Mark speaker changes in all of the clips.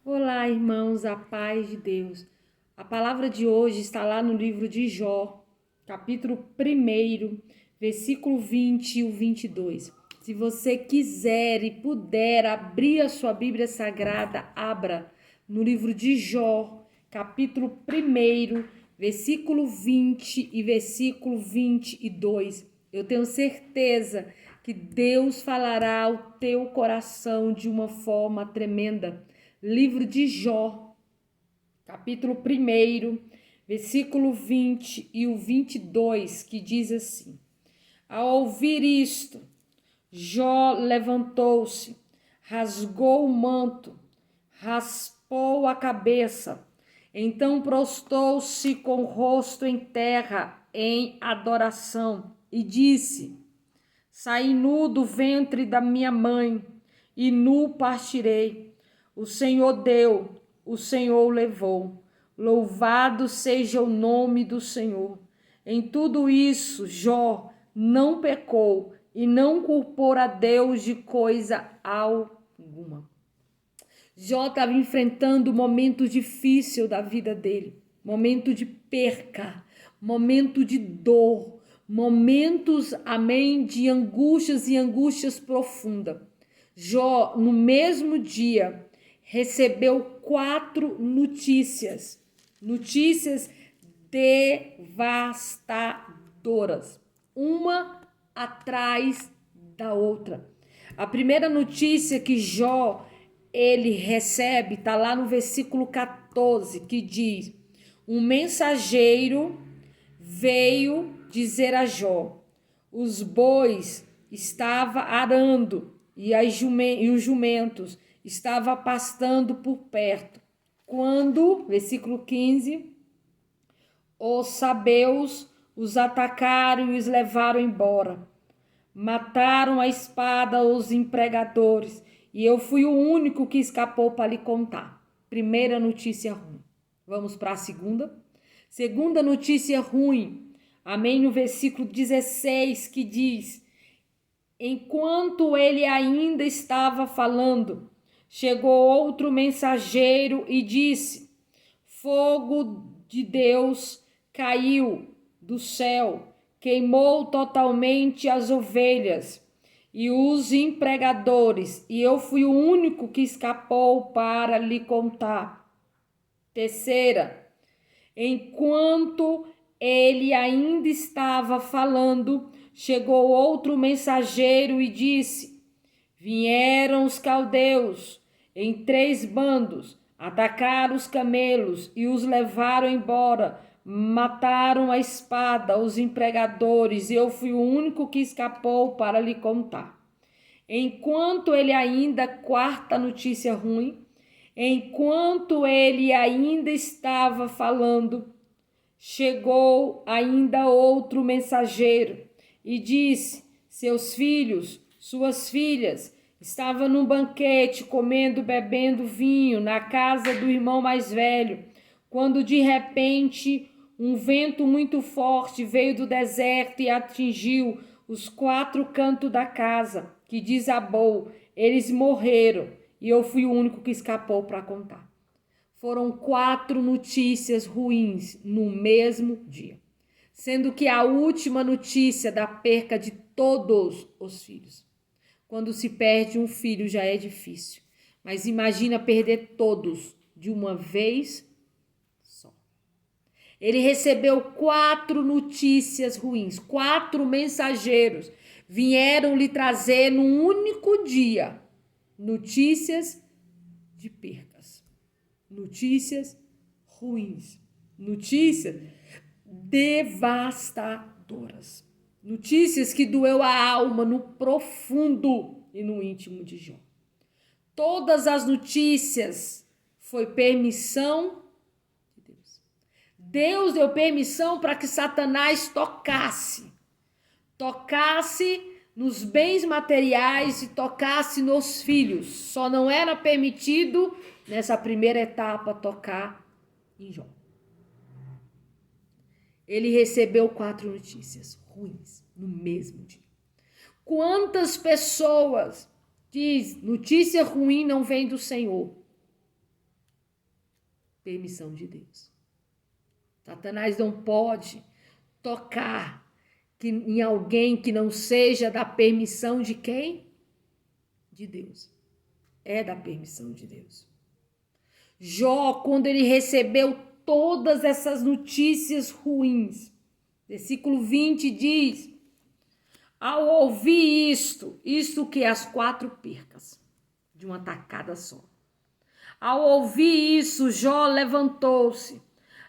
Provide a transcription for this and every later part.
Speaker 1: Olá, irmãos, a paz de Deus. A palavra de hoje está lá no livro de Jó, capítulo 1, versículo 20 e o 22. Se você quiser e puder abrir a sua Bíblia Sagrada, abra no livro de Jó, capítulo 1, versículo 20 e versículo 22. Eu tenho certeza que Deus falará ao teu coração de uma forma tremenda. Livro de Jó, capítulo 1, versículo 20 e o 22, que diz assim: Ao ouvir isto, Jó levantou-se, rasgou o manto, raspou a cabeça, então prostou-se com o rosto em terra em adoração e disse: Saí nu do ventre da minha mãe e nu partirei. O Senhor deu, o Senhor levou. Louvado seja o nome do Senhor. Em tudo isso, Jó não pecou e não culpou a Deus de coisa alguma. Jó estava enfrentando um momento difícil da vida dele, momento de perca, momento de dor, momentos, amém, de angústias e angústias profundas. Jó, no mesmo dia, recebeu 4 notícias devastadoras, uma atrás da outra. A primeira notícia que Jó ele recebe, está lá no versículo 14, que diz: um mensageiro veio dizer a Jó: os bois estavam arando e os jumentos estavam pastando por perto. Quando, versículo 15, os sabeus os atacaram e os levaram embora. Mataram a espada os empregadores e eu fui o único que escapou para lhe contar. Primeira notícia ruim. Vamos para a segunda. Segunda notícia ruim. Amém? No versículo 16 que diz: enquanto ele ainda estava falando, chegou outro mensageiro e disse: fogo de Deus caiu do céu, queimou totalmente as ovelhas e os empregadores, e eu fui o único que escapou para lhe contar. Terceira, enquanto ele ainda estava falando, chegou outro mensageiro e disse: vieram os caldeus em 3 bandos, atacaram os camelos e os levaram embora, mataram a espada os empregadores, e eu fui o único que escapou para lhe contar. Enquanto ele ainda, quarta notícia ruim, enquanto ele ainda estava falando, chegou ainda outro mensageiro e disse: seus filhos, suas filhas estavam num banquete, comendo, bebendo vinho na casa do irmão mais velho, quando de repente um vento muito forte veio do deserto e atingiu os 4 cantos da casa, que desabou. Eles morreram e eu fui o único que escapou para contar. Foram 4 notícias ruins no mesmo dia, sendo que a última notícia da perca de todos os filhos. Quando se perde um filho já é difícil, mas imagina perder todos de uma vez só. Ele recebeu 4 notícias ruins, 4 mensageiros vieram lhe trazer num único dia notícias de percas, notícias ruins, notícias devastadoras, notícias que doeu a alma no profundo e no íntimo de Jó. Todas as notícias foi permissão de Deus. Deus deu permissão para que Satanás tocasse nos bens materiais e tocasse nos filhos. Só não era permitido nessa primeira etapa tocar em Jó. Ele recebeu 4 notícias ruins no mesmo dia. Quantas pessoas diz notícia ruim não vem do Senhor? Permissão de Deus. Satanás não pode tocar em alguém que não seja da permissão de quem? De Deus. É da permissão de Deus. Jó, quando ele recebeu todas essas notícias ruins, versículo 20 diz: ao ouvir isto que é as 4 percas de uma tacada só. Ao ouvir isso, Jó levantou-se,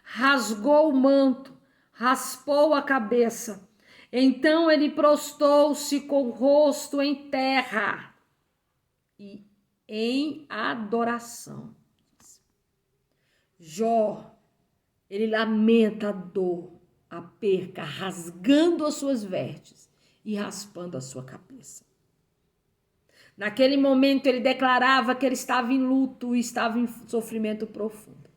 Speaker 1: rasgou o manto, raspou a cabeça. Então ele prostou-se com o rosto em terra e em adoração. Jó, ele lamenta a dor, a perca, rasgando as suas vestes e raspando a sua cabeça. Naquele momento ele declarava que ele estava em luto e estava em sofrimento profundo.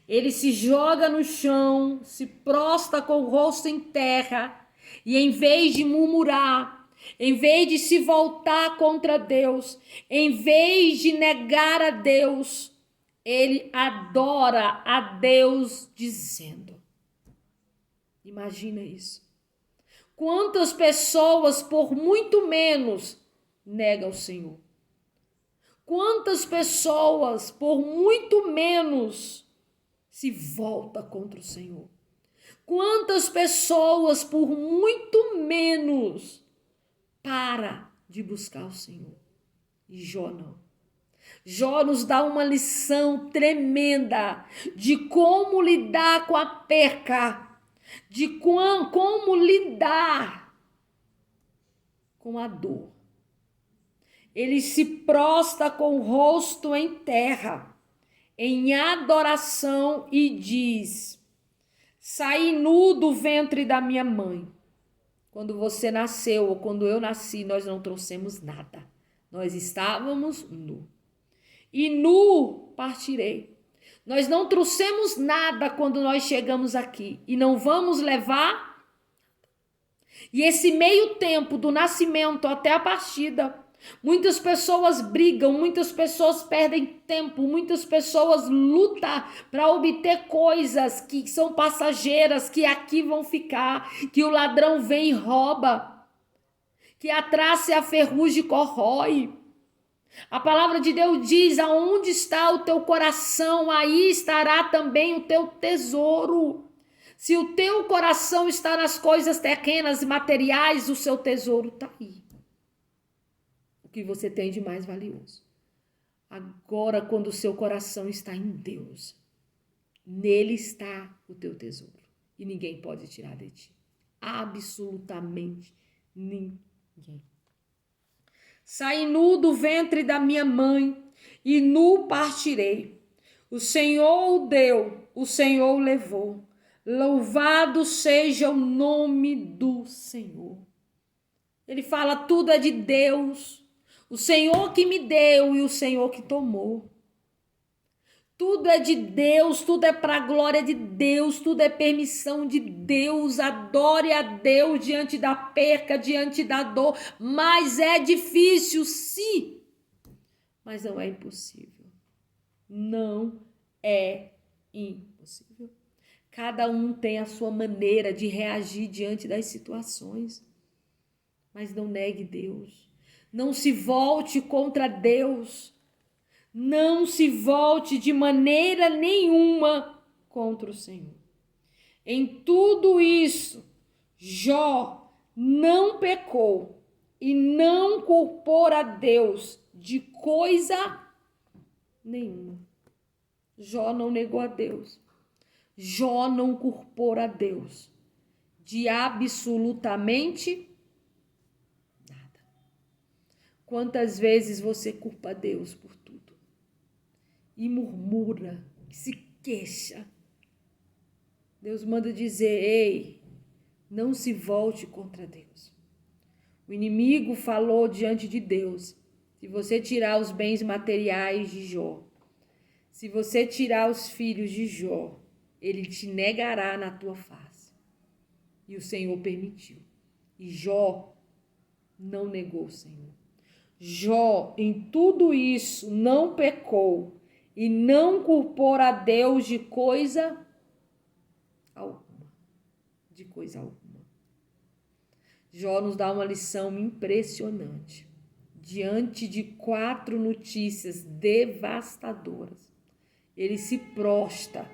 Speaker 1: Ele se joga no chão, se prostra com o rosto em terra e em vez de murmurar, em vez de se voltar contra Deus, em vez de negar a Deus, ele adora a Deus dizendo. Imagina isso. Quantas pessoas por muito menos negam o Senhor? Quantas pessoas por muito menos se volta contra o Senhor? Quantas pessoas por muito menos para de buscar o Senhor? E Jó não. Jó nos dá uma lição tremenda de como lidar com a perca, de como lidar com a dor. Ele se prostra com o rosto em terra, em adoração e diz: saí nu do ventre da minha mãe. Quando você nasceu ou quando eu nasci, nós não trouxemos nada. Nós estávamos nu. E nu partirei. Nós não trouxemos nada quando nós chegamos aqui e não vamos levar. E esse meio tempo do nascimento até a partida, muitas pessoas brigam, muitas pessoas perdem tempo, muitas pessoas lutam para obter coisas que são passageiras, que aqui vão ficar, que o ladrão vem e rouba, que a traça e a ferrugem corrói. A palavra de Deus diz: aonde está o teu coração, aí estará também o teu tesouro. Se o teu coração está nas coisas pequenas e materiais, o seu tesouro está aí. O que você tem de mais valioso. Agora, quando o seu coração está em Deus, nele está o teu tesouro. E ninguém pode tirar de ti. Absolutamente ninguém. Saí nu do ventre da minha mãe e nu partirei. O Senhor o deu, o Senhor o levou. Louvado seja o nome do Senhor. Ele fala: tudo é de Deus. O Senhor que me deu e o Senhor que tomou. Tudo é de Deus, tudo é para a glória de Deus, tudo é permissão de Deus. Adore a Deus diante da perca, diante da dor. Mas é difícil, sim. Mas não é impossível. Não é impossível. Cada um tem a sua maneira de reagir diante das situações. Mas não negue Deus. Não se volte contra Deus. Não se volte de maneira nenhuma contra o Senhor. Em tudo isso, Jó não pecou e não culpou a Deus de coisa nenhuma. Jó não negou a Deus. Jó não culpou a Deus de absolutamente nada. Quantas vezes você culpa a Deus por tudo? E murmura, se queixa. Deus manda dizer: ei, não se volte contra Deus. O inimigo falou diante de Deus: se você tirar os bens materiais de Jó, se você tirar os filhos de Jó, ele te negará na tua face. E o Senhor permitiu. E Jó não negou o Senhor. Jó, em tudo isso, não pecou e não culpou a Deus de coisa alguma. De coisa alguma. Jó nos dá uma lição impressionante. Diante de 4 notícias devastadoras, ele se prostra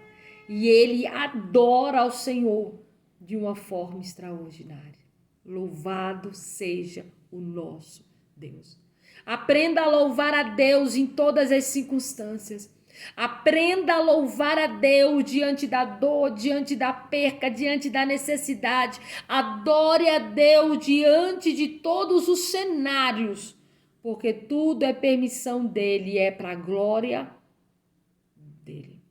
Speaker 1: e ele adora ao Senhor de uma forma extraordinária. Louvado seja o nosso Deus. Aprenda a louvar a Deus em todas as circunstâncias. Aprenda a louvar a Deus diante da dor, diante da perca, diante da necessidade. Adore a Deus diante de todos os cenários, porque tudo é permissão dele, é para a glória dele.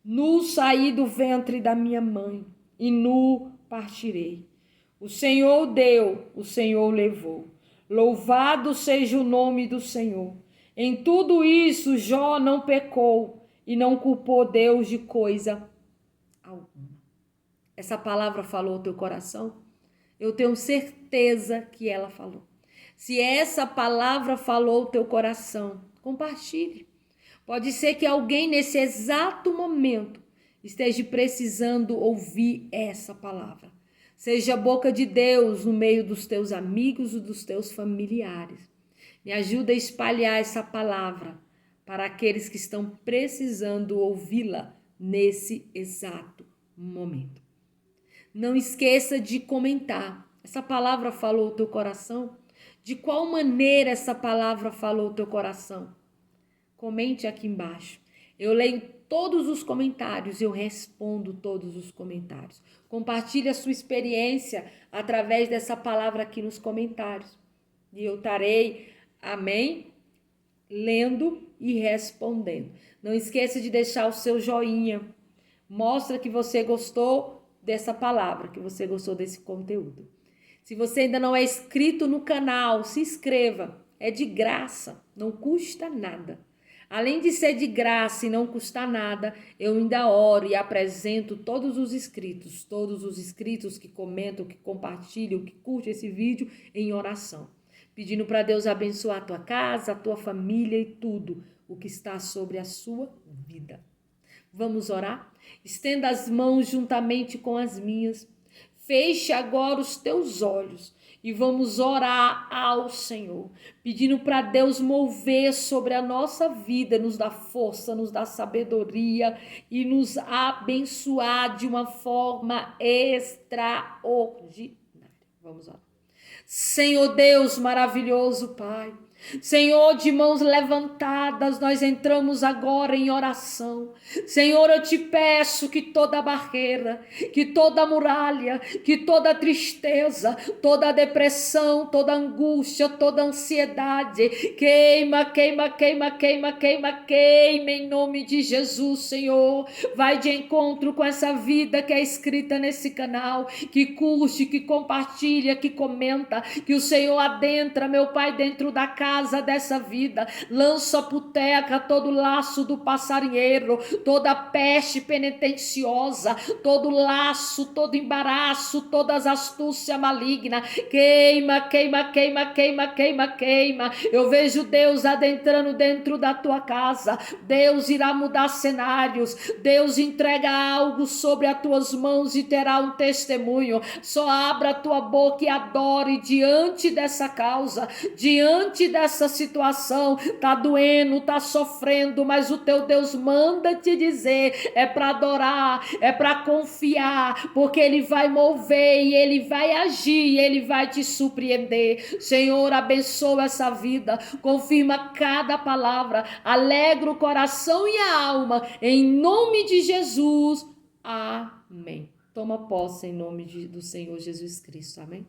Speaker 1: Nu saí do ventre da minha mãe e nu partirei. O Senhor deu, o Senhor levou. Louvado seja o nome do Senhor. Em tudo isso, Jó não pecou e não culpou Deus de coisa alguma. Essa palavra falou ao teu coração? Eu tenho certeza que ela falou. Se essa palavra falou ao teu coração, compartilhe. Pode ser que alguém nesse exato momento esteja precisando ouvir essa palavra. Seja a boca de Deus no meio dos teus amigos e dos teus familiares. Me ajuda a espalhar essa palavra para aqueles que estão precisando ouvi-la nesse exato momento. Não esqueça de comentar. Essa palavra falou ao teu coração? De qual maneira essa palavra falou ao teu coração? Comente aqui embaixo. Eu leio todos os comentários, eu respondo todos os comentários. Compartilhe a sua experiência através dessa palavra aqui nos comentários. E eu estarei, amém, lendo e respondendo. Não esqueça de deixar o seu joinha. Mostra que você gostou dessa palavra, que você gostou desse conteúdo. Se você ainda não é inscrito no canal, se inscreva. É de graça, não custa nada. Além de ser de graça e não custar nada, eu ainda oro e apresento todos os inscritos que comentam, que compartilham, que curtem esse vídeo em oração. Pedindo para Deus abençoar a tua casa, a tua família e tudo o que está sobre a sua vida. Vamos orar? Estenda as mãos juntamente com as minhas. Feche agora os teus olhos e vamos orar ao Senhor, pedindo para Deus mover sobre a nossa vida, nos dar força, nos dar sabedoria e nos abençoar de uma forma extraordinária. Vamos orar. Senhor Deus maravilhoso, Pai, Senhor, de mãos levantadas, nós entramos agora em oração. Senhor, eu te peço que toda barreira, que toda muralha, que toda tristeza, toda depressão, toda angústia, toda ansiedade, queima em nome de Jesus, Senhor. Vai de encontro com essa vida que é escrita nesse canal, que curte, que compartilha, que comenta, que o Senhor adentra, meu Pai, dentro da casa dessa vida, lança por terra todo laço do passarinheiro, toda peste penitenciosa, todo laço, todo embaraço, toda astúcia maligna, queima. Eu vejo Deus adentrando dentro da tua casa. Deus irá mudar cenários, Deus entrega algo sobre as tuas mãos e terá um testemunho. Só abra a tua boca e adore diante dessa causa, diante dessa situação. Tá doendo, tá sofrendo, mas o teu Deus manda te dizer, é para adorar, é para confiar, porque Ele vai mover e Ele vai agir e Ele vai te surpreender. Senhor, abençoa essa vida, confirma cada palavra, alegra o coração e a alma, em nome de Jesus, amém. Toma posse em nome do Senhor Jesus Cristo, amém.